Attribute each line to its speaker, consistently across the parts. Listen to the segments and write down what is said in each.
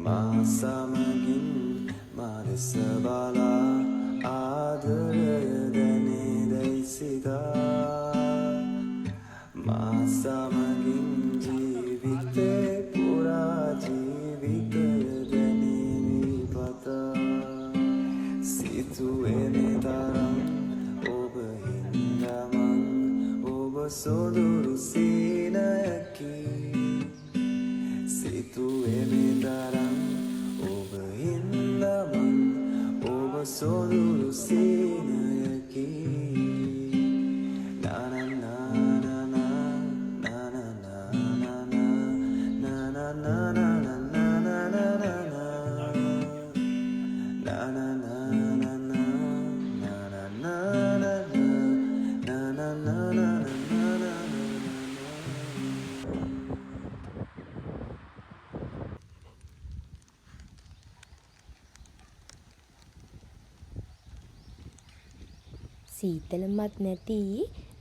Speaker 1: මා සමගින් මා දෙස බලා ආදරය දැනේදැයි සිතා මා සමගින් ජීවිතේ පුරා ජීවිතය දැනේවි පතා සිතුවේ මේ තරම් ඔබ හින්දමන් ඔබ සොඳුරු සීනයකි සිතුවේ මේ තරම් ඔබ හින්දමන් ඔබ සොඳුරු සීනයකි
Speaker 2: සීතලමත් නැති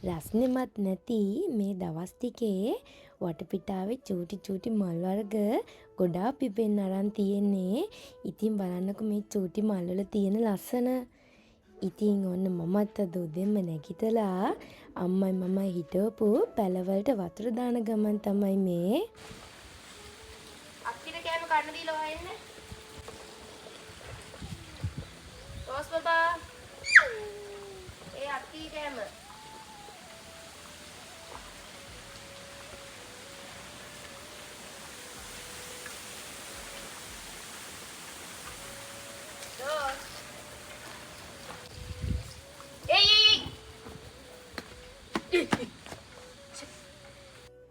Speaker 2: රස්නෙමත් නැති මේ දවස් ටිකේ වටපිටාවේ චූටි චූටි මල් වර්ග ගොඩාක් පිපෙන්න අරන් තියෙන්නේ. ඉතින් බලන්නකො මේ චූටි මල් වල තියෙන ලස්සන. ඉතින් ඔන්න මමත් අද උදෙන්ම නැගිටලා අම්මයි මමයි හිටවපු පැලවලට වතුර දාන ගමන් තමයි මේ.
Speaker 3: අක්කිට කෑම කන්න දීලා හොයන්න. රෝස් බබා. ඒ අක්කී කෑම. රෝස්.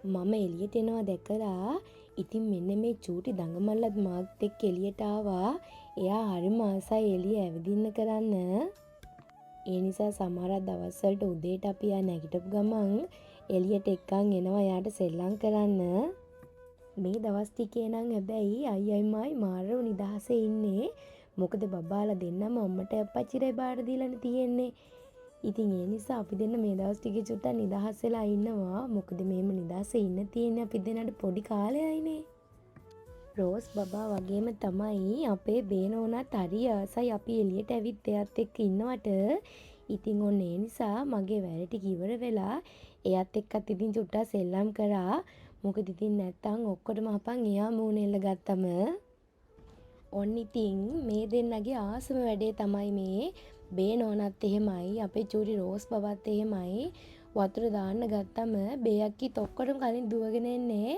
Speaker 2: මම එළියට එනවා දැකලා ඉතින් මෙන්න මේ චූටි දඟමල්ලත් මාත් එක්ක එළියට ආවා. එයා හරිම ආසයි එළිය ඇවිදින්න කරන්න. ඒ නිසා සමහර දවස්වලට උදේට අපි යා නැගිටපු ගමන් එළියට එක්කන් එනවා යාට සෙල්ලම් කරන්න. මේ දවස් ටිකේ නම් හැබැයි අයියයි මායි මාරව නිදහසේ ඉන්නේ. මොකද බබාලා දෙන්නම අම්මට අප්පච්චිටයි බාර දීලානේ තියෙන්නේ. ඉතින් ඒ නිසා අපි දෙන්න මේ දවස් ටිකේ චුට්ටක් නිදහස් වෙලා ඉන්නවා. මොකද මෙහෙම නිදහසේ ඉන්න තියෙන්නේ අපි දෙන්නට පොඩි කාලයයිනේ. රෝස් බබා වගේම තමයි අපේ බේනෝනත් හරි ආසයි අපි එළියට ඇවිත් එයත් එක්ක ඉන්නවට. ඉතින් ඔන්න ඒ නිසා මගේ වැඩ ටික ඉවර වෙලා එයත් එක්කත් ඉතින් චුට්ටක් සෙල්ලම් කරා. මොකද ඉතින් නැත්තම් ඔක්කොටම අපන් එයා මූණ එල්ල ගත්තම ඔන්න ඉතින් මේ දෙන්නගේ ආසම වැඩේ තමයි මේ බේනෝනත් එහෙමයි අපේ චූටි රෝස් බබත් එහෙමයි වතුර දාන්න ගත්තම බේයක්කිත් ඔක්කොටම කලින් දුවගෙන එන්නේ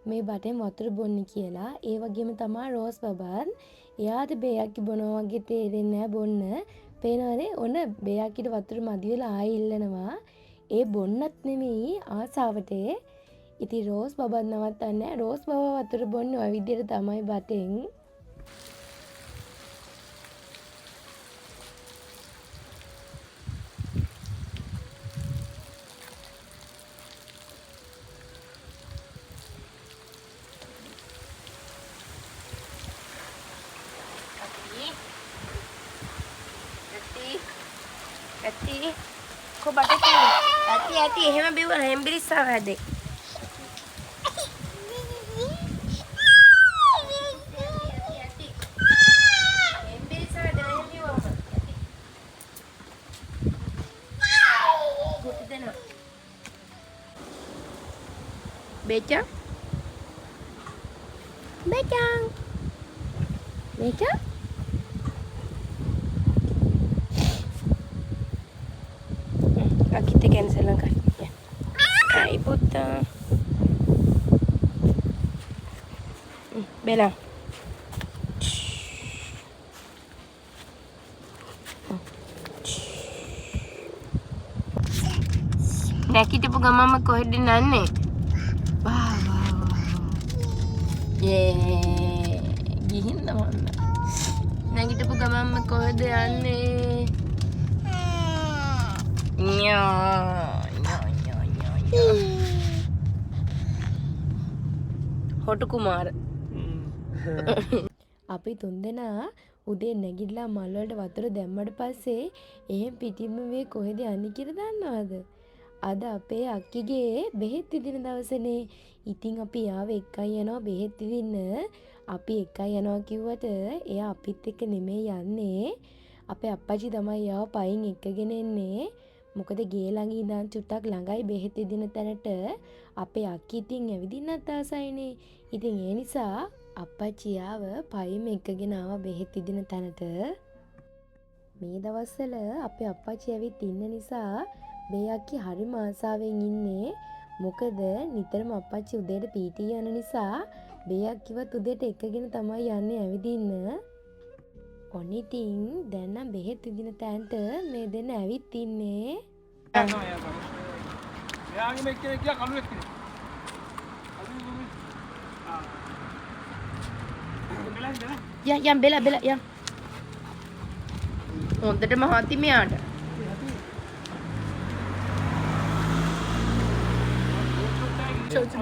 Speaker 2: මේ බටෙන් වතුර බොන්න කියලා. ඒ වගේම තමයි රෝස් බබත්. එයාට බේයක්කි බොනවා වගේ තේරෙන්නේ නැහැ බොන්න. පේනවනේ ඔන්න බේයක්කිට වතුර මදි වෙලා ආයෙ ඉල්ලනවා. ඒ බොන්නත් නෙමෙයි ආසාවට. ඉතින් රෝස් බබත් නවත්තන්නේ නැහැ. රෝස් බබා වතුර බොන්නේ ඔය විදිහට තමයි බටෙන්.
Speaker 3: ඇති කො බටේ ඇති එහෙම බිව්වන හෙම්බිරිස්සාව හැදේ. Becang? Becang? Becang? Kita cancel lang kaya. Ay, puta. Bella. නැකිටපු ගමම කොහෙද නන්නේ? වා වා වා. යේ. ගිහින් නමන්න. නැගිටපු ගමම කොහෙද යන්නේ? හොටු කුමාර.
Speaker 2: අපි තුන්දෙනා උදේ නැගිටලා මල් වලට වතුර දැම්මට පස්සේ එහෙන් පිටින්ම මේ කොහෙද යන්නේ කියලා දන්නවද? අද අපේ අක්කිගේ බෙහෙත් විදින දවසනේ. ඉතින් අපි යාව එක්කන් යනවා බෙහෙත් විදින්න. අපි එකයි යනවා කිව්වට එයා අපිත් එක්ක නෙමෙයි යන්නේ. අපේ අප්පච්චි තමයි එයාව පයින් එක්කගෙන එන්නේ. මොකද ගේ ළඟ ඉඳන් චුට්ටක් ළඟයි බෙහෙත් දෙන තැනට අපේ අක්කි ඉතින් ඇවිදින්නත් ආසයිනේ. ඉතින් ඒ නිසා අප්පච්චි යාව පයින් එක්කගෙන ආවා බෙහෙත් දෙන තැනට. මේ දවස්වල අපේ අප්පච්චි ඇවිත් ඉන්න නිසා මේ අක්කි හරිම ආසාවෙන් ඉන්නේ. මොකද නිතරම අප්පච්චි උදේට පීටි යන නිසා මේ අක්කිවත් උදේට එක්කගෙන තමයි යන්නේ ඇවිදින්න. ඔනිටින් දැන් නම් බෙහෙත් විදින තැනට මේ දෙන්න ඇවිත් ඉන්නේ.
Speaker 4: එයාගේ මේ කෙනෙක් කියා කලුවෙක් කෙනෙක්.
Speaker 3: යම් බෙලා යම්. හොඳටම හති මෙයාට.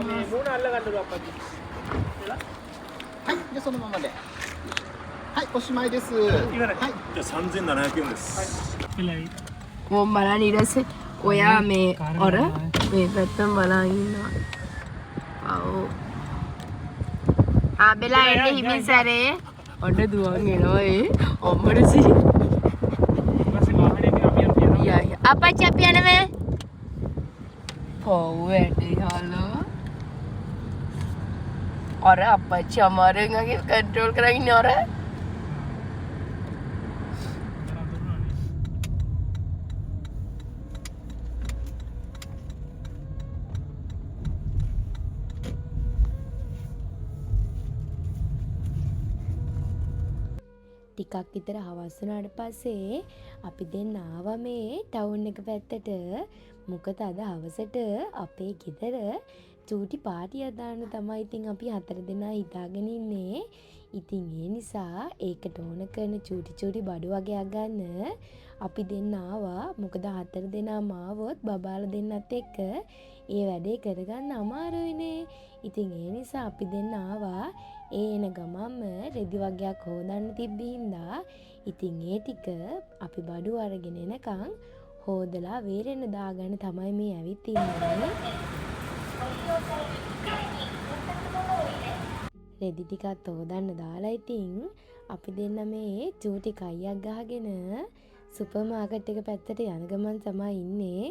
Speaker 4: මේ මොන අල්ල ගන්නද අප්පච්චි.
Speaker 5: はい、でそのままで。はい、おしまいです。はい。
Speaker 4: じゃあ3700円です。はい。
Speaker 3: ඕම් බලන්න ඊට පස්සේ ඔයා මේ ඔර මේ පැත්තම බලන් ඉන්නවා. ආ බෙලා එන්නේ හිමින් සැරේ. ඔන්න දුවන් එනවා ඒ. ඔම්මරසි.
Speaker 4: ඊපස්සේ වාහනේ අපි යනවා.
Speaker 3: යා අපච්චි අපි යනවේ. පොව් වැඩේ හලෝ. ඔර අපච්චි අමාරුවෙන් වගේ කන්ට්‍රෝල් කරගෙන ඉන්නේ ඔර.
Speaker 2: ටිකක් විතර හවස් වුණාට පස්සේ අපි දෙන්න ආවා මේ ටවුන් එක පැත්තට. මොකද අද හවසට අපේ ගෙදර චූටි පාටියක් දාන්න තමයි ඉතින් අපි 4 දෙනා හිතාගෙන ඉන්නේ. ඉතින් ඒ නිසා ඒකට ඕන කරන චූටි බඩු වගේක් ගන්න අපි දෙන්න ආවා. මොකද 4 දෙනාම ආවොත් බබාලා දෙන්නත් එක්ක ඒ වැඩේ කරගන්න අමාරුයිනේ. ඉතින් ඒ නිසා අපි දෙන්න ආවා. ඒ එන ගමම්ම රෙදි වගේක් හොදන්න තිබ්බින්දා ඉතින් ඒ ටික අපි බඩු අරගෙන එනකන් හොදලා වේරෙන්න දාගන්න තමයි මේ ඇවිත් ඉන්නේ. රෙදි ටිකත් හොදන්න දාලා ඉතින් අපි දෙන්න මේ චූටි කයියක් ගහගෙන සුපර් මාකට් එක පැත්තට යන ගමන් තමයි ඉන්නේ.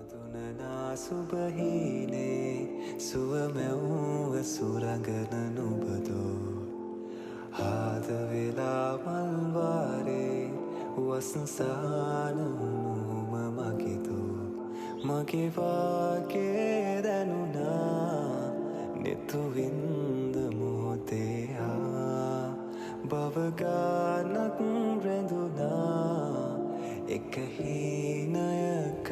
Speaker 1: තුනනා සුබහීනේ සුවමැව්ව සුරඟන නුබදෝ ආද වෙලා මල්වාරේ වසන්සාන වුණුම මගෙදෝ මගේ වාගේ දැනුණා නෙතුවින්ද මොහොතේ බවගානක් රැඳුණා එක හීනයක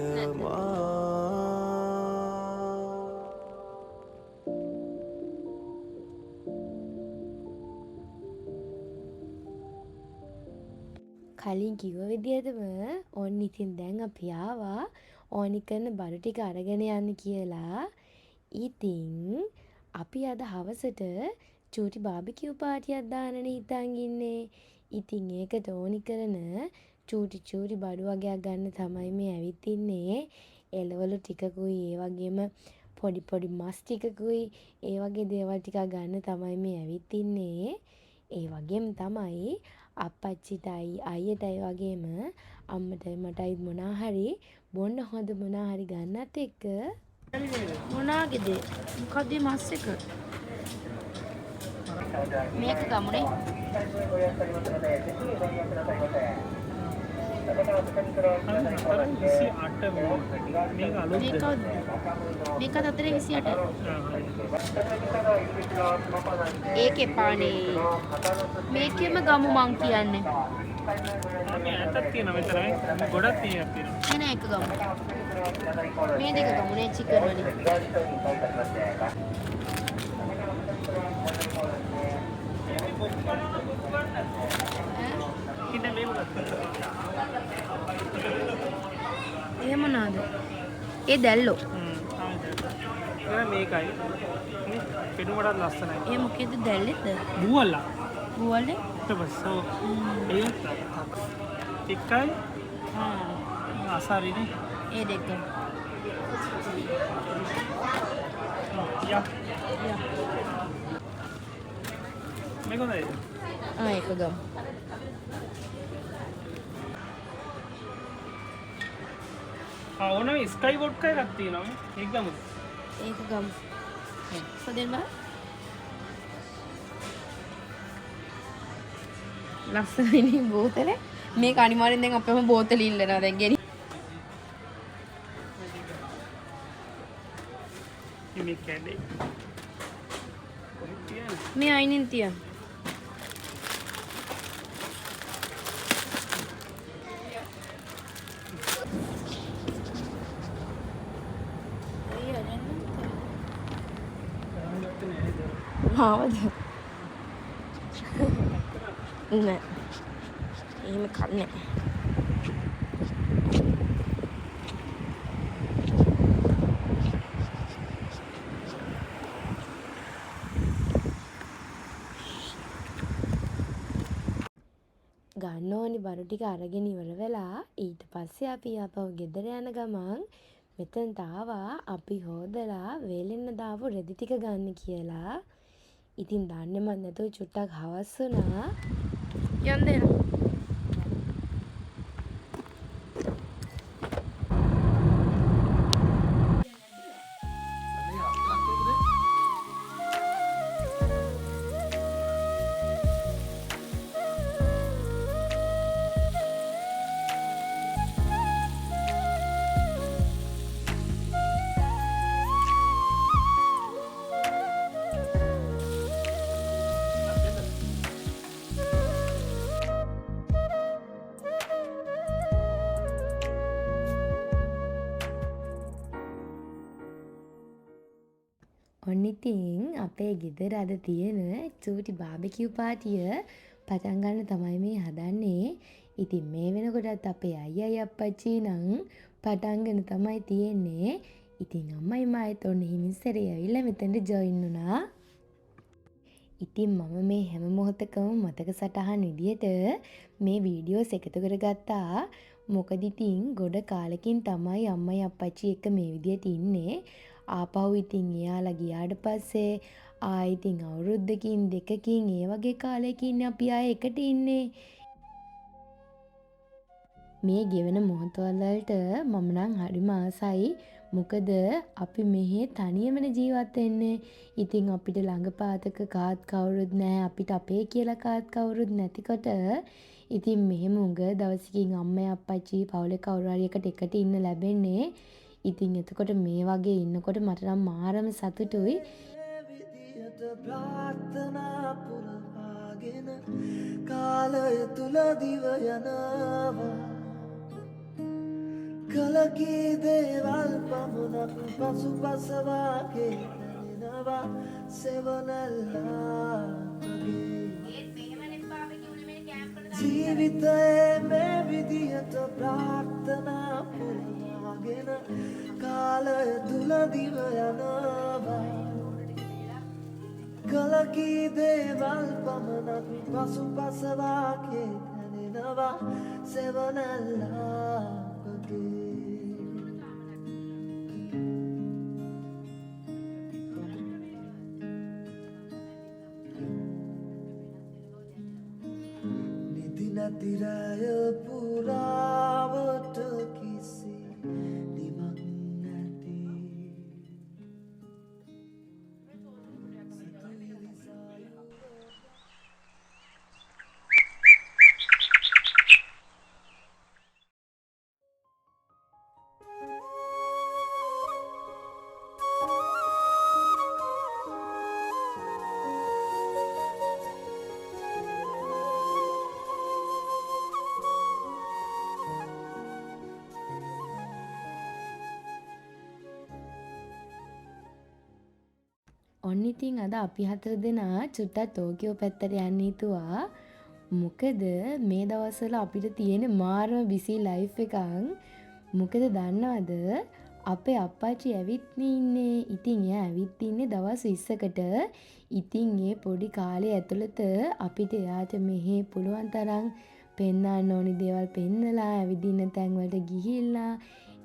Speaker 2: කලින් කිව්ව විදිහටම ඕන් ඉතින් දැන් අපි ආවා ඕනි කරන බඩු ටික අරගෙන යන්න කියලා. ඉතින් අපි අද හවසට චූටි බාබිකියු පාටියක් දාන්නනේ හිතන් ඉන්නේ. ඉතින් ඒකට ඕනි කරන චූටි බඩු වගේක් ගන්න තමයි මේ ඇවිත් ඉන්නේ. එළවලු ටිකකුයි ඒ වගේම පොඩි මස් ටිකකුයි ඒ වගේ දේවල් ටිකක් ගන්න තමයි මේ ඇවිත් ඉන්නේ. ඒ වගේම තමයි අප්පච්චිටයි අයියටයි වගේම අම්මටයි මටයි මොනා හරි බොන්න හොඳ මොනා හරි ගන්නත් එක්ක
Speaker 3: මොනාගේද? මොකද්ද මේ මස් එක? මේක ගමුනේ. මේක අතරේ 28. ඒක එපානේ. මේකෙම ගමු මං කියන්නේ.
Speaker 4: මේ අතක් තියෙනවා මෙතන. ගොඩක් තියෙනවා.
Speaker 3: නෑ ඒක ගමු. මේ දෙක ගමුනේ චිකන් වලින්. එහෙම මොනවාද? ඒ දැල්ලෝ.
Speaker 4: මේකයි. පෙනුමටත් ලස්සනයි.
Speaker 3: ඒ මොකේද දැල්ලෙද?
Speaker 4: බුවල්ලා.
Speaker 3: බුවල්ලේ?
Speaker 4: ඊටපස්සේ ඒත් එකයි අසාරිනේ.
Speaker 3: ඒ දෙක.
Speaker 4: යා. මේක හොඳයි.
Speaker 3: ඒක ගමු.
Speaker 4: ඕන ස්කයි වොඩ්කා එකක් තියෙනවා. ඒක ගමුද?
Speaker 3: ඒක ගමු. හොදෙන් බා. ලස්සනයි බෝතලේ. මේක අනිවාර්යෙන් දැන් අපේම බෝතල ඉල්ලනවා දැන් ගෙනි.
Speaker 4: මේ කැලේ.
Speaker 3: මේ අයිනෙන් තියන්න. ආවද? නෑ. එහෙම කන්නේ.
Speaker 2: ගන්න ඕනි බරු ටික අරගෙන ඉවර වෙලා ඊට පස්සේ අපි ආපහු ගෙදර යන ගමන් මෙතනට ආවා අපි හොදලා වේලෙන්න දාපු රෙදි ටික ගන්න කියලා. ඉතින් දන්නේම නැතුව චුට්ටක් හවස් වුණා.
Speaker 3: යන්න දෙන්න.
Speaker 2: ඔන්න ඉතින් අපේ ගෙදර අද තියෙන චූටි බාබිකියු පාටිය පටන් ගන්න තමයි මේ හදන්නේ. ඉතින් මේ වෙනකොටත් අපේ අයියයි අප්පච්චි නම් පටන්ගෙන තමයි තියෙන්නේ. ඉතින් අම්මයි මාත් ඔන්න හිමින්සරේ ඇවිල්ලා මෙතනට ජොයින් වුණා. ඉතින් මම මේ හැම මොහොතකම මතක සටහන් විදියට මේ වීඩියෝස් එකතු කරගත්තා. මොකද ඉතින් ගොඩ කාලෙකින් තමයි අම්මයි අප්පච්චි එක්ක මේ විදියට ඉන්නේ. ආපහු ඉතින් එයාලා ගියාට පස්සේ ඉතින් අවුරුද්දකින් දෙකකින් ඒ වගේ කාලයකින් අපි ආයේ එකට ඉන්නේ. මේ ගෙවන මොහොතවල වලට මම නම් හරිම ආසයි. මොකද අපි මෙහි තනියමනේ ජීවත් වෙන්නේ. ඉතින් අපිට ළඟ පාතක කාත් කවුරුත් නැහැ. අපිට අපේ කියලා කාත් කවුරුත් නැතිකොට ඉතින් මෙහෙම උඟ දවසකින් අම්මයි අප්පච්චි පවුලේ කවුරු හරි එකට ඉන්න ලැබෙන්නේ. ඉතින් එතකොට මේ වගේ ඉන්නකොට මට නම් මාරම සතුටුයි.
Speaker 1: විදියට ප්‍රාර්ථනා පුරවාගෙන කාලය තුල දිව යනවා කලකී දේවල් පමණක් පසුපසවාගේ දැනෙනවා සෙවනල්ලා ජීවිතයේ මේ විදියට ප්‍රාර්ථනා පුරවාගෙන කාලය තුල දිව යනවා කලකී දේවල් පමණක් පසුපසවාගේ දැනෙනවා සෙවනල්ලා වගේ නිදි නැති රැය පුරාවට කිසි නිවක් නැති
Speaker 2: ඔන්න ඉතින් අද අපි 4 දෙනා චුට්ටක් ටෝකියෝ පැත්තට යන්න හිතුවා. මොකද මේ දවස්වල අපිට තියෙන මාරම බිසි ලයිෆ් එකක්. මොකද දන්නවද අපේ අප්පච්චි ඇවිත් ඉන්නේ. ඉතින් එයා ඇවිත් ඉන්නේ දවස් 20කට. ඉතින් ඒ පොඩි කාලේ ඇතුළත අපිට එයාට මෙහි පුළුවන් තරම් පෙන්වන්න ඕනි දේවල් පෙන්නලා ඇවිදින්න තැන් වලට ගිහිල්ලා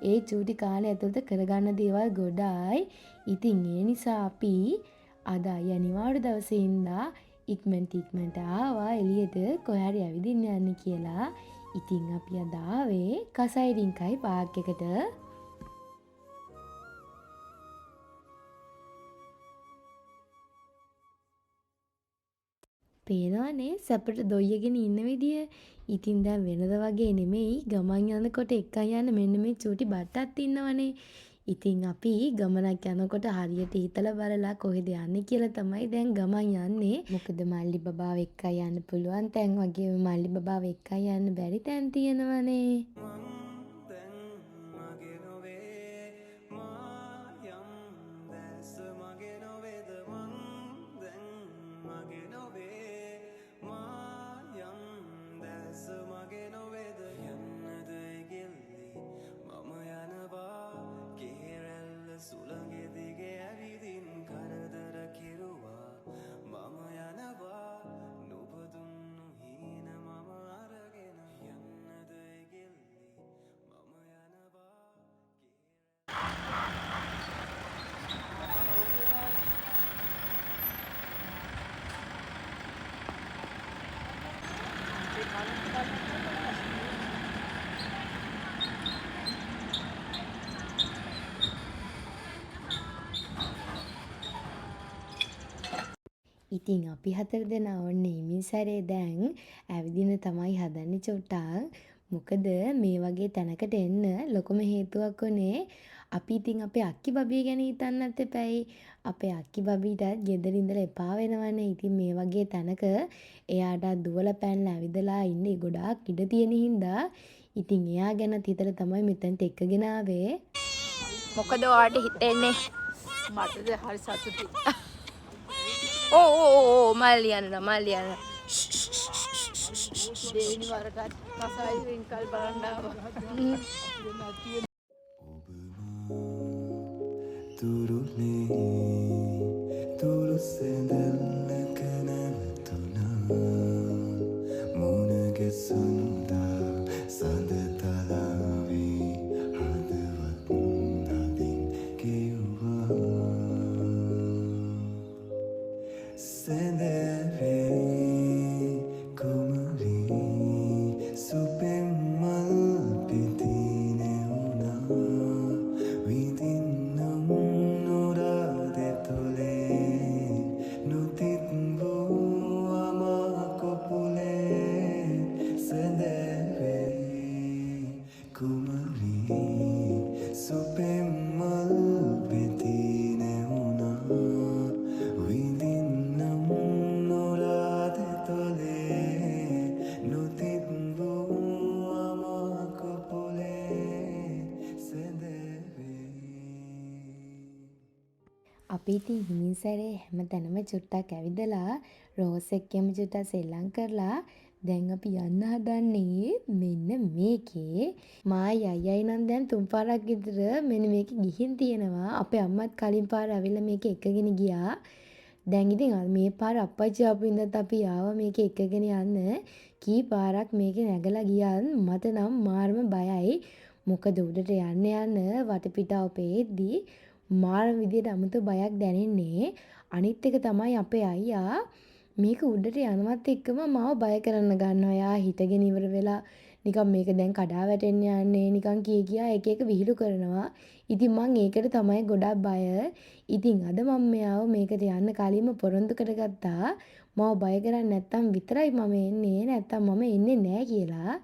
Speaker 2: ඒ චූටි කාලේ ඇතුළත කරගන්න දේවල් ගොඩායි. ඉතින් ඒ නිසා අපි අද අනිවාර්ය දවසේ ඉඳලා ඉක්මනට ආවා එළියට කොහරි ඇවිදින්න යන්න කියලා. ඉතින් අපි අද ආවේ කසයිරින්කයි පාර්ක් එකට. පේනවනේ සැපට දොයියගෙන ඉන්න විදිය. ඉතින් දැන් වෙනද වගේ නෙමෙයි ගමන් යනකොට එක්කන් යන මෙන්න මේ චූටි බට්ටත් ඉන්නවනේ. ඉතින් අපි ගමනක් යනකොට හරියට හිතලා බලලා කොහෙද යන්නේ කියලා තමයි දැන් ගමන් යන්නේ. මොකද මල්ලි බබාව එක්කයි යන්න පුළුවන් තැන් වගේම මල්ලි බබාව එක්කයි යන්න බැරි තැන් තියෙනවනේ. ඉතින් අපි 4 දෙනා ඔන්නේ ඉමින් සැරේ දැන් ඇවිදින තමයි හදන්නේ චුට්ටක්. මොකද මේ වගේ තැනකට එන්න ලොකුම හේතුවක් උනේ අපි ඉතින් අපේ අක්කි බබිය ගැන හිතන්නත් එපැයි. අපේ අක්කි බබීටත් ගෙදර ඉඳලා එපා වෙනවනේ. ඉතින් මේ වගේ තැනක එයාට දුවලා පැනලා ඇවිදලා ඉන්නේ ගොඩාක් ඉඩ තියෙන හින්දා ඉතින් එයා ගැනත් හිතලා තමයි මෙතනට එක්කගෙන ආවේ.
Speaker 3: මොකද ඔයාට හිතෙන්නේ? මටද හරි සතුටුයි. ඕ මල්ලි යනවා. දෙවෙනි වරටත් කසයිරින්කල් බලන්න ආවා.
Speaker 1: තුරු සැඳල්ලක නැවතුනා මුණ ගැසුන්දා සඳ තලාවේ හදවත් නදින් කිව්වා සැඳවේ කුමරි සුපෙම් මල් පිතිනේ උනා විදින්නම් නොරාදේ තුලේ නුතිත් වූ අමා කොපුලේ සැඳවේ කුමරි සුපෙම් මල් පිතිනේ උනා විදින්නම් නොරාදේ තුලේ නුතිත් වූ අමා කොපුලේ සැඳවේ.
Speaker 2: අපි ඉතින් හිමින් සැරේ හැම තැනම චුට්ටක් ඇවිදලා රෝස් එක්කම චුට්ටක් සෙල්ලම් කරලා දැන් අපි යන්න හදන්නේ මෙන්න මේකේ. මායි අයියයි නම් දැන් 3 පාරක් විතර මෙන්න මේක ගිහින් තියෙනවා. අපේ අම්මත් කලින් පාර ඇවිල්ලා මේක එක්කගෙන ගියා. දැන් ඉතින් මේ පාර අප්පච්චි ආපු ඉඳන් අපි ආවා මේක එක්කගෙන යන්න. කී පාරක් මේකේ නැගලා ගියන් මට නම් මාරම බයයි. මොකද උඩට යන්න වටපිටාව පෙද්දී මාරම විදියට අමුතු බයක් දැනෙන්නේ. අනිත් එක තමයි අපේ අයියා මේක උඩට යනවත් එක්කම මාව බය කරන්න ගන්නවා. යා හිටගෙන ඉවර වෙලා නිකන් මේක දැන් කඩා වැටෙන්න යන්නේ නිකන් කියා එක එක විහිළු කරනවා. ඉතින් මං ඒකට තමයි ගොඩක් බය. ඉතින් අද මම මෙයාව මේකට යන්න කලින්ම පොරොන්දු කරගත්තා. මාව බය කරන්නේ නැත්තම් විතරයි මම එන්නේ. නැත්තම් මම එන්නේ නැහැ කියලා.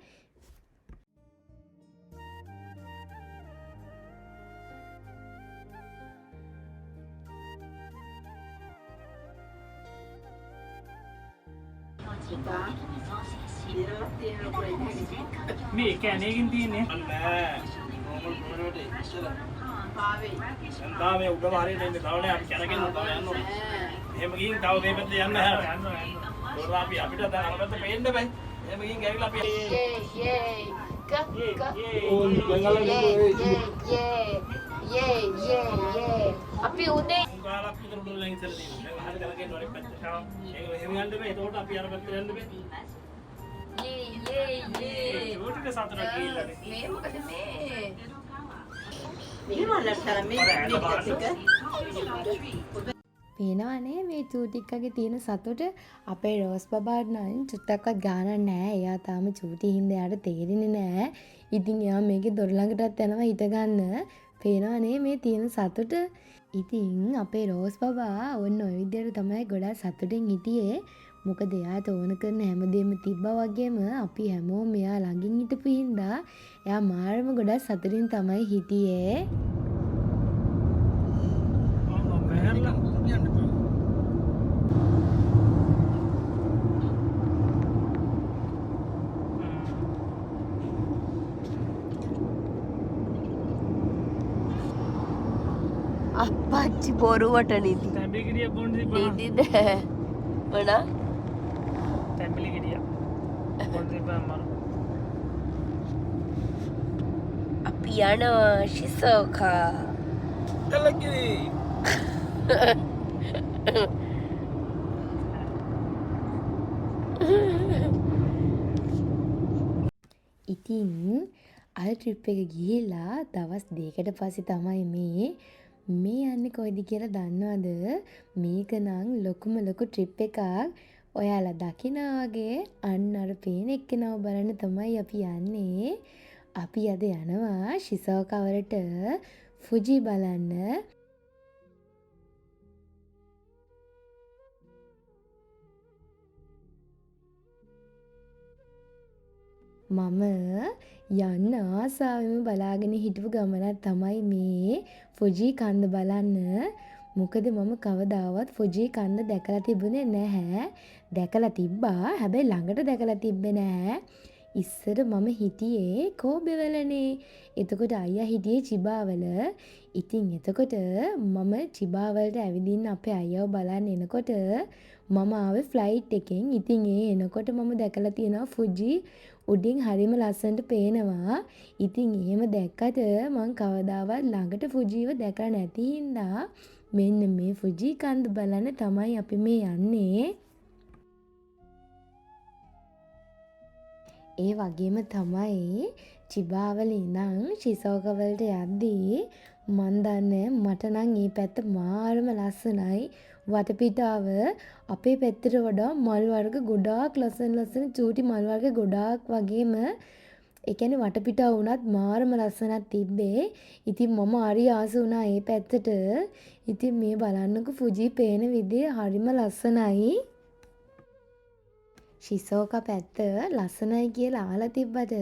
Speaker 4: මේ කැනේකින් තියෙන්නේ
Speaker 6: මේ උඩ මාරියට එන්නේ තවනේ අපි කැනගෙන තව යන්න ඕනේ. එහෙම ගිහින් තව මේ පැත්තේ යන්න හැර. ඒවා අපි අපිට දැන් අර පැත්තේ පේන්න බෑ. එහෙම ගිහින් ගෑවිලා අපි
Speaker 3: අපි උදේ
Speaker 6: උගාලක් විතර උඩ ලයින් ඉස්සර තියෙනවා. දැන් හරිය කැනගෙන වරේ පැත්තට. ඒක එහෙම යන්න බෑ. ඒකට අපි අර පැත්තට යන්න බෑ.
Speaker 4: චූටිට සතුටක් ගිහිල්ලානේ.
Speaker 3: මේ මොකද මේ
Speaker 7: මෙහෙම අල්ලන්න මේ මේකත් එක
Speaker 2: පේනවනේ මේ චූටික්කගේ තියෙන සතුට. අපේ රෝස් බබාට නම් චුට්ටක්වත් ගානක් නැහැ. එයා තාම චූටි හින්දා එයාට තේරෙන්නේ නැහැ. ඉතින් එයා මේකේ දොර ළඟටත් යනවා හිට ගන්න. පේනවනේ මේ තියෙන සතුට. ඉතින් අපේ රෝස් බබා ඔන්න ඔය විදිහට තමයි ගොඩාක් සතුටින් හිටියේ. මොකද එයාට ඕන කරන හැමදේම තිබ්බා වගේම අපි හැමෝම එයා ළඟින් හිටපු හින්දා එයා මාරම ගොඩාක් සතුටින් තමයි හිටියේ.
Speaker 3: අප්පච්චි බොරුවට නිදි.
Speaker 4: තැඹිලි ගෙඩියක් බොන්න තිබ්බා.
Speaker 3: නිදි නෑ. මොනා?
Speaker 4: තැඹිලි ගෙඩියක් බොන්න තිබ්බා අම්මා.
Speaker 3: අපි යනවා ශිසෝකා.
Speaker 6: කලකිරි.
Speaker 2: ඉතින් අර ට්‍රිප් එක ගිහිල්ලා දවස් දෙකකට පස්සේ තමයි මේ යන්නේ කොයිද කියලා දන්නවද? මේක නම් ලොකුම ලොකු ට්‍රිප් එකක්. ඔයාලා දකිනා වගේ අන්න අර පේන එක්කෙනාව බලන්න තමයි අපි යන්නේ. අපි අද යනවා ශිසෝකා වලට ෆුජි බලන්න. මම යන්න ආසාවෙම බලාගෙන හිටපු ගමනක් තමයි මේ ෆුජි කන්ද බලන්න. මොකද මම කවදාවත් ෆුජි කන්ද දැකලා තිබුණේ නැහැ. දැකලා තිබ්බා. හැබැයි ළඟට දැකලා තිබ්බේ නැහැ. ඉස්සර මම හිටියේ කෝබෙවලනේ. එතකොට අයියා හිටියේ චිබාවල. ඉතින් එතකොට මම චිබාවලට ඇවිදින්න අපේ අයියව බලන්න එනකොට මම ආවේ ෆ්ලයිට් එකෙන්. ඉතින් ඒ එනකොට මම දැකලා තියෙනවා ෆුජි උඩින් හරිම ලස්සනට පේනවා. ඉතින් එහෙම දැක්කට මං කවදාවත් ළඟට ෆුජිව දැකලා නැති හින්දා මෙන්න මේ ෆුජි කන්ද බලන්න තමයි අපි මේ යන්නේ. ඒ වගේම තමයි චිබාවල ඉඳන් ශිසෝකා වලට යද්දී මන් දන්නේ මට නම් මේ පැත්ත මාරම ලස්සනයි. වටපිටාව අපේ පැත්තට වඩා මල් වර්ග ගොඩාක් ලස්සන චූටි මල් වර්ග ගොඩාක් වගේම ඒ කියන්නේ වටපිටාව වුණත් මාරම ලස්සනක් තිබ්බේ. ඉතින් මම හරි ආස වුණා ඒ පැත්තට. ඉතින් මේ බලන්නකො ෆුජි පේන විදිය හරිම ලස්සනයි. ශිසෝකා පැත්ත ලස්සනයි කියලා අහලා තිබ්බට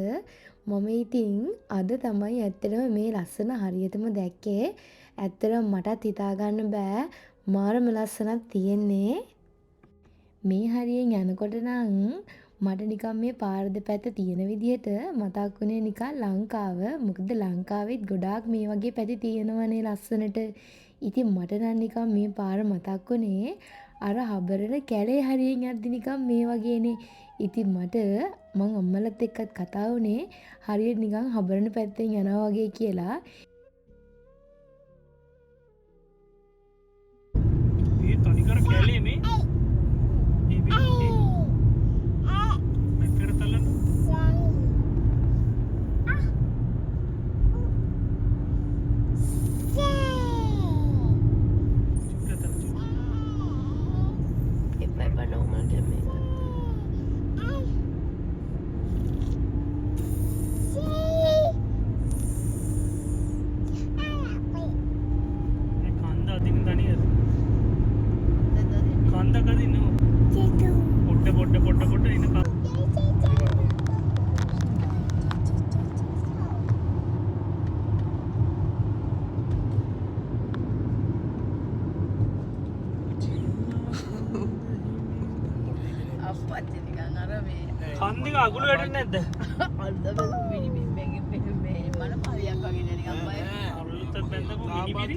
Speaker 2: මම ඉතින් අද තමයි ඇත්තටම මේ ලස්සන හරියටම දැක්කේ. ඇත්තටම මටත් හිතා ගන්න බෑ මාරම ලස්සනක් තියෙන්නේ. මේ හරියෙන් යනකොට නම් මට නිකන් මේ පාර දෙපැත්ත තියෙන විදිහට මතක් වුණේ නිකන් ලංකාව. මොකද ලංකාවෙත් ගොඩාක් මේ වගේ පැති තියෙනවනේ ලස්සනට. ඉතින් මට නම් නිකන් මේ පාර මතක් වුණේ අර හබරන කැලේ හරියෙන් යද්දි නිකන් මේ වගේනේ. ඉතින් මට මං අම්මලත් එක්කත් කතා වුණේ හරියට නිකන් හබරන පැත්තෙන් යනවා වගේ කියලා.
Speaker 4: මේ තනිකර කැලේ මේ මෙතන තලන කන්දික අගුල වැටෙන්නේ නැද්ද?
Speaker 3: අල්ලද මේ මන පාරියක් වගේ නිකන් බය.
Speaker 4: අලුත බැඳපු මිනිබිරි.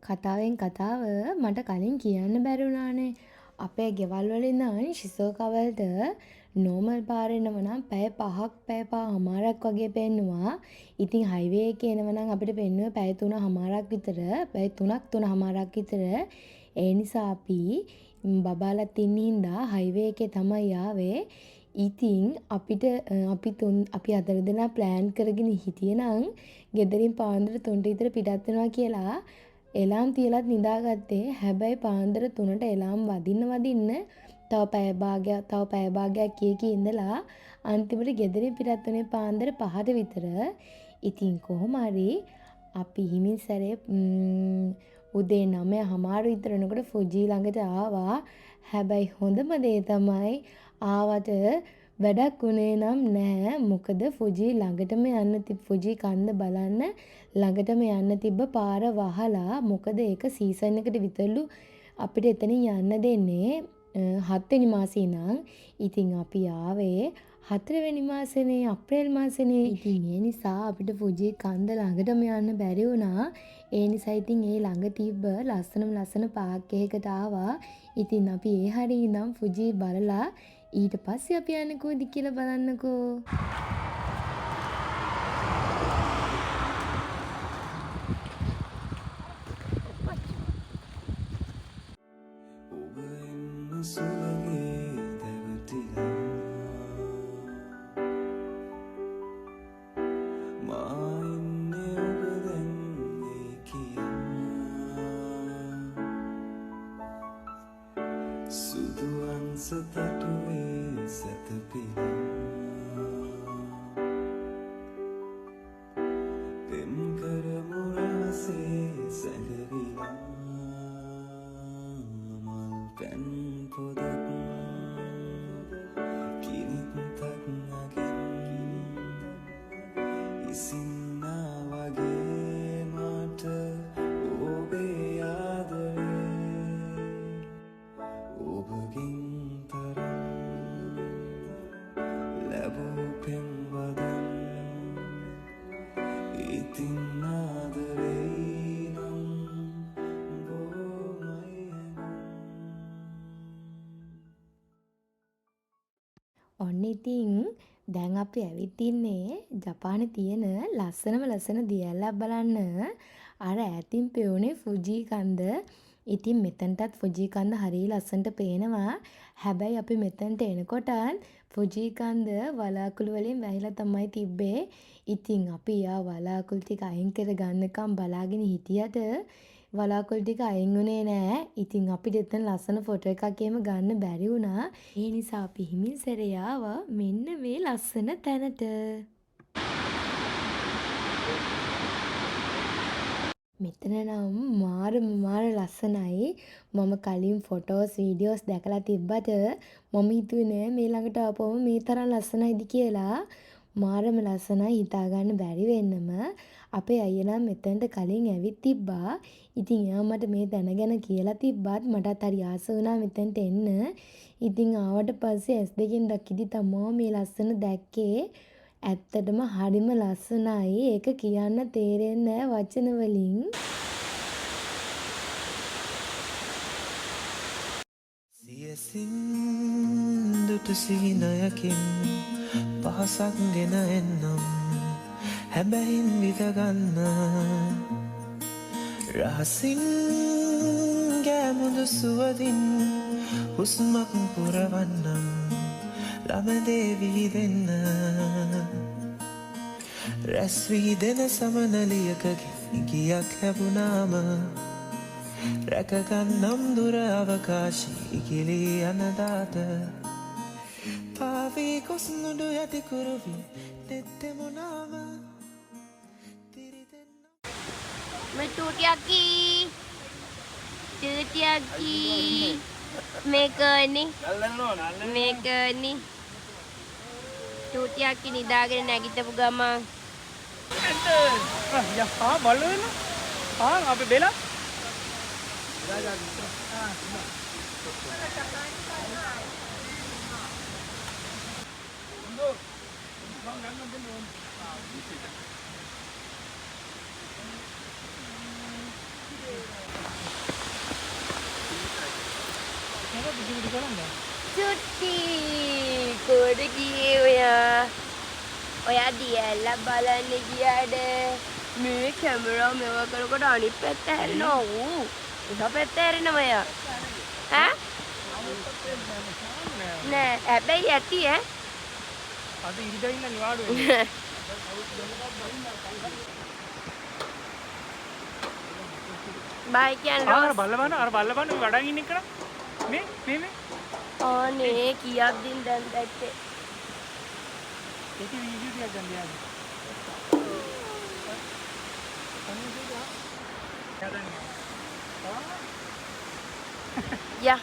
Speaker 2: කතාවෙන් කතාව මට කලින් කියන්න බැරි වුණානේ. අපේ ගෙවල් වල ඉඳන් ශිසෝකා වලට නෝමල් පාරේ එනව නම් පැය 5ක් පැය 5මාරක් වගේ පෙන්නවා. ඉතින් හයිවේ එකේ එනව නම් අපිට පෙන්නුවේ පැය 3මාරක් විතර, පැය 3මාරක් විතර. ඒ නිසා අපි බබාලත් ඉන්න හින්දා හයිවේ එකේ තමයි ආවේ. ඉතින් අපි හතර දෙනා ප්ලෑන් කරගෙන හිටියේ නම් ගෙදරින් පාන්දර 3ට විතර පිටත් වෙනවා කියලා. එලාම් තියලත් නිදාගත්තේ. හැබැයි පාන්දර 3ට එලාම් වදින්න තව පැය භාගයක් කී ඉඳලා අන්තිමට ගෙදරින් පිටත් වුණේ පාන්දර 5ට විතර. ඉතින් කොහොම හරි අපි හිමින් සැරේ උදේ 9:00 විතර වෙනකොට ෆුජි ළඟට ආවා. හැබැයි හොඳම දේ තමයි ආවට වැඩක් උනේ නම් නැහැ. මොකද ෆුජි ළඟටම ෆුජි කන්ද බලන්න ළඟටම යන්න තිබ්බ පාර වහලා. මොකද ඒක සීසන් එකට විතරලු අපිට එතනින් යන්න දෙන්නේ 7 වෙනි මාසේ ඉඳන්. ඉතින් අපි ආවේ 4 වෙනි මාසෙනේ, අප්‍රේල් මාසෙනේ. ඉතින් ඒ නිසා අපිට ෆුජි කන්ද ළඟටම යන්න බැරි වුණා. ඒ නිසා ඉතින් ඒ ළඟ තිබ්බ ලස්සන පාක් එකකට ආවා. ඉතින් අපි ඒ හරිය ඉඳන් ෆුජි බලලා ඊට පස්සේ අපි යන්නේ කොහෙද කියලා බලන්නකෝ.
Speaker 1: ඔබ එන්න සුළගේ දැවටිලා මා ඉන්නේ ඔබ දැන් ඒ කියා සුදු අංස තටුවේ සැතපිලා පෙම් කරමු රහසේ සැඟවිලා මල් පැන් පොදක් කිරිත්තක් නගින් ඉසින්නා වගේ මට ඔබේ ආදරේ ඔබගින් තරම් ලැබූ පෙම් වදන් ඉතින් ආදරේ නම් බොමයි
Speaker 2: ඔන්න ඉතින් දැන් අපි ඇවිත් ඉන්නේ ජපානයේ තියෙන ලස්සන දියැලක් බලන්න. අර ඈතින් පෙවුනේ ෆුජි කන්ද. ඉතින් මෙතනටත් ෆුජි කන්ද හරිය ලස්සනට පේනවා. හැබැයි අපි මෙතනට එනකොටත් ෆුජි කන්ද වලාකුළු වලින් වැහිලා තමයි තිබ්බේ. ඉතින් අපි වලාකුළු ටික අයින් කර ගන්නකම් බලාගෙන හිටියට වලාකුළු ටික අයින් වුණේ නෑ. ඉතින් අපිට එතන ලස්සන ෆොටෝ එකක් එහෙම ගන්න බැරි වුණා. ඒ නිසා අපි හිමින් සැරේ ආවා මෙන්න මේ ලස්සන තැනට. මෙතන නම් මාර ලස්සනයි. මම කලින් ෆොටෝස් වීඩියෝස් දැකලා තිබ්බට මම හිතුවේ නෑ මේ ළඟට ආපුවම මේ තරම් ලස්සනයිද කියලා. මාරම ලස්සනයි හිතා ගන්න බැරි වෙන්නම. අපේ අයියා නම් මෙතනට කලින් ඇවිත් තිබ්බා. ඉතින් එයා මට මේ තැන ගැන කියලා තිබ්බත් මටත් හරි ආස වුණා මෙතනට එන්න. ඉතින් ආවට පස්සේ S2කින් දැක්කිදි තමයි මේ ලස්සන දැක්කේ. ඇත්තටම හරිම ලස්සනයි. ඒක කියන්න තේරෙන්නේ නැහැ වචන වලින්.
Speaker 1: සියසින් දුටු සිහිනයකින් පහසක් ගෙන එන්නම් හැබැයින් විදගන්න රහසින් ගෑමුදු සුවදින් හුස්මක් පුරවන්නම් ළමදේවී දෙන්න රැස්වී දෙන සමනලියකගේ ගියක් හැබුණාම රැකගන්නම් දුර අවකාශී ඉකිලී අනදාත පාවී කොස්නුඩු යටිකුරුවී නෙත්තෙමුණාම
Speaker 3: මේ ටූටියක්කි මේකනි ටූටියක්කි නිදාගෙන නැගිටපු ගමන්
Speaker 4: යහා බලු වෙන අපි බෙලා
Speaker 3: චුට්ටි කොහෙද ගියේ ඔයා දියැල්ල බලන්න ගියාද මේ කැමරා මෙව කරකොට අනිත් පැත්ත හැරෙනවා ඌ එහා පැත්ත හැරෙනවා ඔයා ඈ නෑ හැබැයි ඇති ඈ
Speaker 4: අද ඉරිදා ඉන්න නිවාඩු වෙනවා
Speaker 3: බයි කියන්න
Speaker 4: අර බලවන්න වඩන් ඉන්න එක මේ
Speaker 3: ඕනේ කියද්දින් දැන් දැක්කේ
Speaker 4: ඒක වීඩියෝ ටිකක් ගන්න යාළුවා.
Speaker 3: යා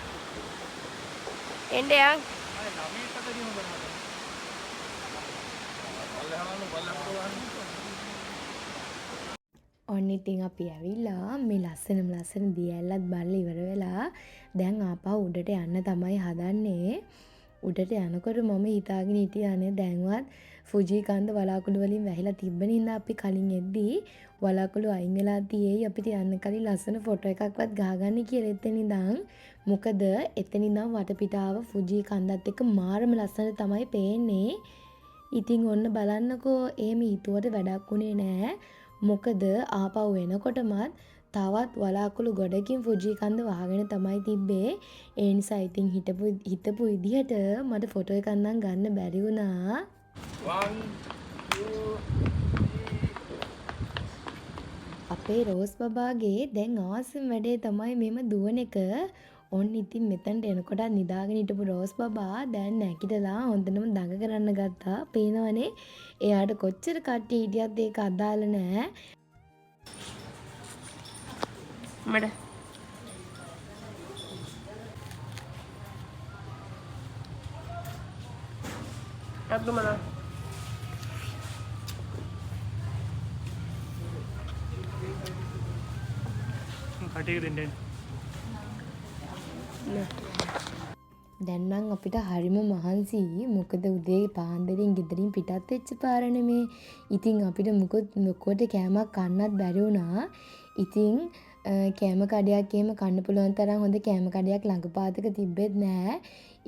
Speaker 3: එන්නේ යන්
Speaker 2: ඔන්න ඉතින් අපි ඇවිල්ලා මේ ලස්සන දියැලත් බලලා ඉවර වෙලා දැන් ආපහු උඩට යන්න තමයි හදන්නේ. උඩට යනකොට මම හිතාගෙන හිටියානේ දැන්වත් ෆුජි කන්ද වලාකුළු වලින් වැහිලා තිබ්බ නිසා අපි කලින් එද්දී වලාකුළු අයින් වෙලා තියෙයි අපිට යන්න කලින් ලස්සන ෆොටෝ එකක්වත් ගහගන්න කියලා එතන ඉඳන්. මොකද එතන ඉඳන් වටපිටාව ෆුජි කන්දත් එක්ක මාරම ලස්සන තමයි පේන්නේ. ඉතින් ඔන්න බලන්නකෝ එහෙම හිතුවට වැඩක් උනේ නෑ. මොකද ආපහු එනකොටමත් තවත් වලාකුළු ගොඩකින් ෆුජි කන්ද වහගෙන තමයි තිබ්බේ. ඒ නිසා ඉතින් හිතපු විදිහට මට ෆොටෝ එකක් නම් ගන්න බැරි වුණා.
Speaker 6: 1 2
Speaker 2: අපේ රෝස් බබාගේ දැන් ආසම් වැඩේ තමයි මෙම දුවන එක. ඔන්න ඉතින් මෙතනට එනකොට නිදාගෙන හිටපු රෝස් බබා දැන් නැගිටලා හොඳටම දඟ කරන්න ගත්තා. පේනවනේ එයාට කොච්චර කට්ටිය හිටියත් ඒක අදාළ නෑ.
Speaker 3: මඩ අද්දු මනා
Speaker 4: කටේ දෙන්න
Speaker 2: දැන් නම් අපිට හරිම මහන්සි. මොකද උදේ පාන්දරින් ගෙදරින් පිටත් වෙච්ච පාර නෙමේ. ඉතින් අපිට මොකද කෑමක් කන්නත් බැරි වුණා. ඉතින් කෑම කඩයක් එහෙම කන්න පුළුවන් තරම් හොඳ කෑම කඩයක් ළඟපාතක තිබ්බෙත් නෑ.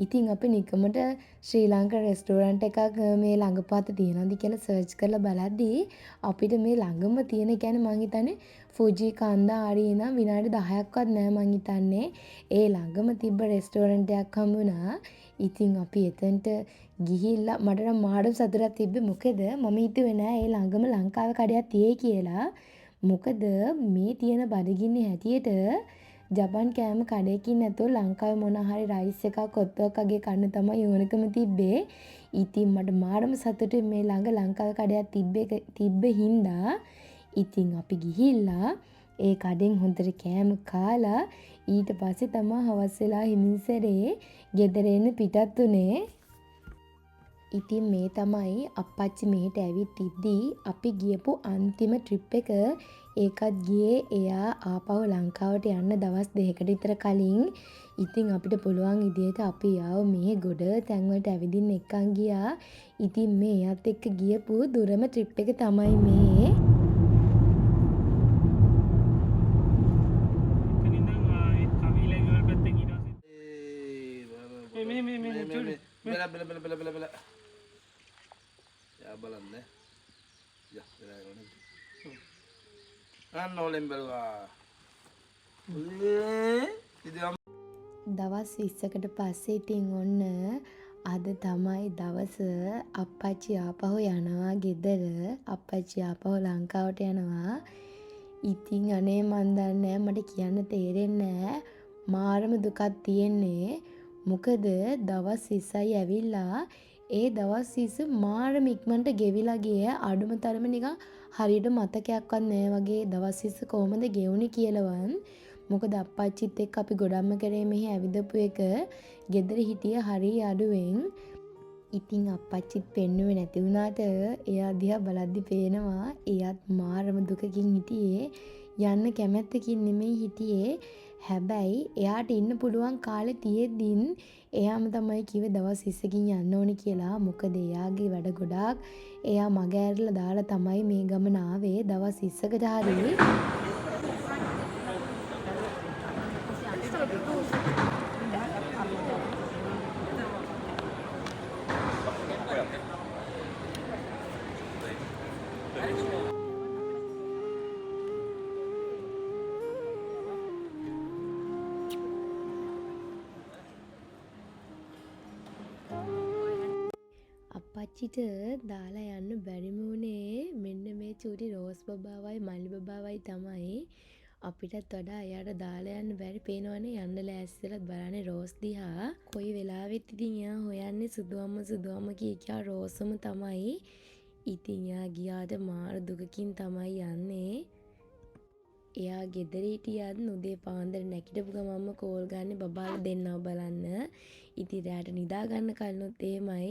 Speaker 2: ඉතින් අපි නිකමට ශ්‍රී ලංකා රෙස්ටෝරන්ට් එකක් මේ ළඟපාත තියෙනවද කියලා සර්ච් කරලා බලද්දී අපිට මේ ළඟම තියෙන කියන්නේ මං හිතන්නේ ෆුජි කන්ද ආරිය නම් විනාඩි 10ක්වත් නෑ මං හිතන්නේ. ඒ ළඟම තිබ්බ රෙස්ටෝරන්ට් එකක් හම්බුණා. ඉතින් අපි එතනට ගිහිල්ලා මට නම් මාඩම් සතුටක් තිබ්බේ. මොකද මම හිතුවේ නෑ ඒ ළඟම ලංකාවේ කඩයක් තියෙයි කියලා. මොකද මේ තියෙන බඩගින්නේ හැටියට ජපන් කෑම කඩේකින් නැතුව ලංකාවේ මොන හරි රයිස් එකක් ඔත්තක් වගේ කන්න තමයි ඕනකම තිබ්බේ. ඉතින් මට මාරම සතුටුයි මේ ළඟ ලංකාවේ කඩයක් තිබ්බේ හින්දා. ඉතින් අපි ගිහිල්ලා ඒ කඩෙන් හොඳට කෑම කාලා ඊට පස්සේ තමයි හවස් වෙලා හිමින්සරේ ගෙදර එන්න පිටත් උනේ. ඉතින් මේ තමයි අප්පච්චි මෙහෙට ඇවිත් ඉද්දී අපි ගියපු අන්තිම ට්‍රිප් එක. ඒකත් ගියේ එයා ආපහු ලංකාවට යන්න දවස් 2කට විතර කලින්. ඉතින් අපිට පුළුවන් විදිහට අපි ආව මේ ගොඩ තැන්වලට ඇවිදින්න එක්කන් ගියා. ඉතින් මේ එයාත් එක්ක ගියපු දුරම ට්‍රිප් එක තමයි මේ.
Speaker 6: බල යා බලන්න යා වෙලාවනේ අන්න ඕලෙන් බලවා
Speaker 2: දවස් 20කට පස්සේ ඉතින් ඔන්න අද තමයි දවස. අප්පච්චි ආපහු යනවා ගෙදර. අප්පච්චි ආපහු ලංකාවට යනවා. ඉතින් අනේ මන් දන්නේ මට කියන්න තේරෙන්නේ නැහැ. මාරම දුකක් තියෙන්නේ. මොකද දවස් 20යි ඇවිල්ලා ඒ දවස් 20 මාරම ඉක්මනට ගෙවිලා ගියේ. අඩුම තරම නිකන් හරියට මතකයක්වත් නැහැ වගේ දවස් 20 කොහොමද ගෙවුනේ කියලාවන්. මොකද අප්පච්චිත් එක්ක අපි ගොඩක්ම කරේ මෙහි ඇවිදපු එක. ගෙදර හිටිය හරි අඩුවෙන්. ඉතින් අප්පච්චිත් පෙන්නුවේ නැති වුණාට එයා දිහා බලද්දි පේනවා එයාත් මාරම දුකකින් හිටියේ. යන්න කැමැත්තකින් නෙමෙයි හිටියේ. හැබැයි එයාට ඉන්න පුළුවන් කාලේ තියෙද්දින් එයාම තමයි කිව්වේ දවස් 20කින් යන්න ඕනේ කියලා. මොකද එයාගේ වැඩ ගොඩාක් එයා මග ඇරලා දාලා තමයි මේ ගමන ආවේ දවස් 20කට හරි. අප්පච්චිට දාලා යන්න බැරිම වුණේ මෙන්න මේ චූටි රෝස් බබාවයි මල්ලි බබාවයි තමයි. අපිටත් වඩා එයාට දාලා යන්න බැරි පේනවනේ යන්න ලෑස්තිලත් බලන්නේ රෝස් දිහා. කොයි වෙලාවෙත් ඉතින් එයා හොයන්නේ සුදු අම්ම කියා රෝසම තමයි. ඉතින් එයා ගියාට මාර දුකකින් තමයි යන්නේ. එයා ගෙදර හිටියත් උදේ පාන්දර නැගිටපු ගමන්ම කෝල් ගන්න බබාලා දෙන්නව බලන්න. ඉතින් රැට නිදා ගන්න කලිනුත් එහෙමයි.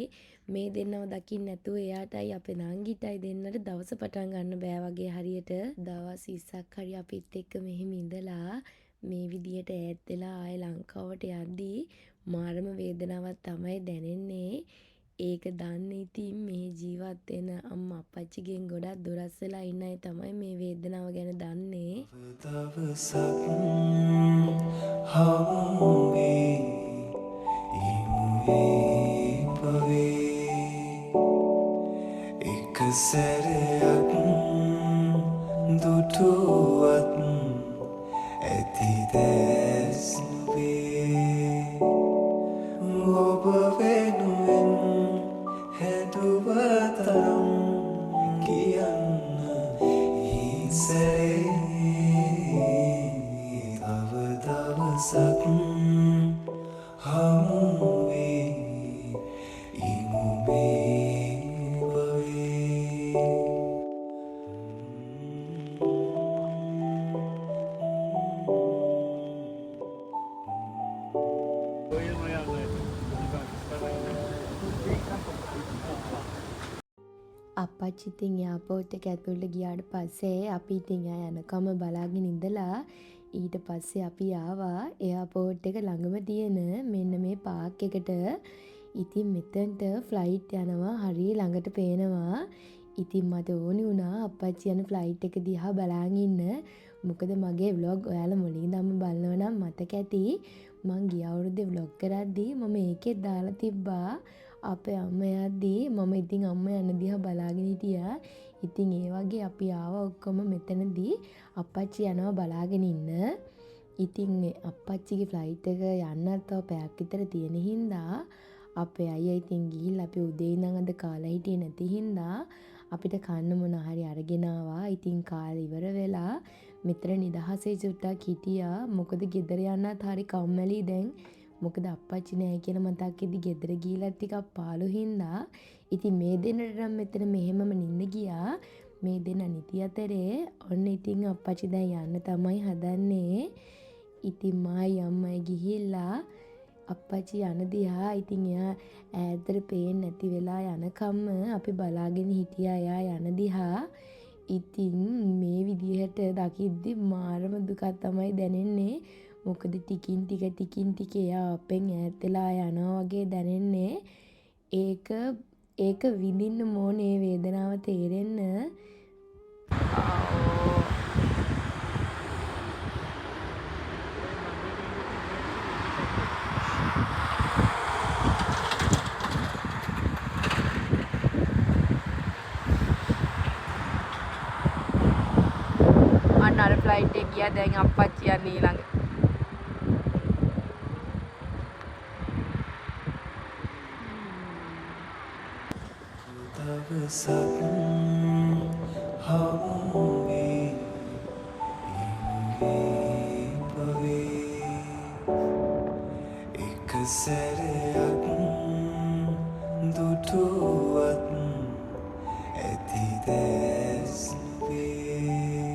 Speaker 2: මේ දෙන්නව දකින්න නැතුව එයාටයි අපේ නංගිටයි දෙන්නට දවස පටන් ගන්න බෑ වගේ හරියට. දවස් 20ක් හරි අපිත් එක්ක මෙහෙම ඉඳලා මේ විදියට ඈත් වෙලා ආයේ ලංකාවට යද්දී මාරම වේදනාවක් තමයි දැනෙන්නේ. ඒක දන්නේ ඉතින් මේ ජීවත් වෙන අම්මා අප්පච්චිගෙන් ගොඩක් දුරස් වෙලා ඉන්න අය තමයි මේ වේදනාව ගැන දන්නේ.
Speaker 1: දවසක් හමුවේ ඉමුවේ පවේ එක සැරයක් දුටුවත් ඇති දැස් නුවේ ඔබ වෙනුවෙන් හැදුවතරම් කියන්න ඉසරේ තව දවසක් හමුවේ ඉමුවේ වවේ
Speaker 2: අප්පච්චි ඉතින් එයාපෝට් එක ඇතුළට ගියාට පස්සේ අපි ඉතින් එයා යනකම බලාගෙන ඉඳලා ඊට පස්සේ අපි ආවා එයාපෝට් එක ළඟම තියෙන මෙන්න මේ පාක් එකට. ඉතින් මෙතනට ෆ්ලයිට් යනවා හරිය ළඟට පේනවා. ඉතින් මට ඕනි වුණා අප්පච්චි යන ෆ්ලයිට් එක දිහා බලාගෙන ඉන්න. මොකද මගේ vlog ඔයාලා මුලින් ඉඳන්ම බලනවා නම් මතක ඇති. මං ගිය අවුරුද්දේ vlog කරද්දී මම ඒකෙත් දාලා තිබ්බා. අපේ අම්මා යද්දී මම ඉතින් අම්මා යන දිහා බලාගෙන හිටියා. ඉතින් ඒ වගේ අපි ආවා ඔක්කොම මෙතනදී අප්පච්චි යනවා බලාගෙන ඉන්න. ඉතින් අප්පච්චිගේ ෆ්ලයිට් එක යන්නත් තව පැයක් විතර තියෙන හින්දා අපේ අයියා ඉතින් ගිහිල්ලා අපි උදේ ඉඳන් අද කාලා හිටියේ නැති හින්දා අපිට කන්න මොන හරි අරගෙන ආවා. ඉතින් කාලා ඉවර වෙලා මෙතන නිදහසේ චුට්ටක් හිටියා. මොකද ගෙදර යන්නත් හරි කම්මැලි දැන්. මොකද අප්පච්චි නෑ කියලා මතක්ෙදි ගෙදර ගිහිල්ලා ටිකක් පාළු හින්දා ඉතින් මේ දෙන්නට නම් මෙතන මෙහෙමම නින්න ගියා. මේ දෙන්න නිති අතරේ ඔන්න ඉතින් අප්පච්චි දැන් යන්න තමයි හදන්නේ. ඉතින් මායි අම්මයි ගිහිල්ලා අප්පච්චි යන දිහා ඉතින් එයා ඈතට පේන්නේ නැති වෙලා යනකම්ම අපි බලාගෙන හිටියා එයා යන දිහා. ඉතින් මේ විදිහට දකිද්දි මාරම දුකක් තමයි දැනෙන්නේ. මොකද ටිකින් ටික එයා අපෙන් ඈත් වෙලා යනවා වගේ දැනෙන්නේ. ඒක විඳින්න ඕනේ වේදනාව තේරෙන්න.
Speaker 3: අන්න අර ෆ්ලයිට් එක ගියා දැන් අප්පච්චි යන්නේ ඊළඟ.
Speaker 1: දවසක් හමුවේ ඉමුවේ පවේ එක සැරයක් දුටුවත් ඇති දැස් නුවේ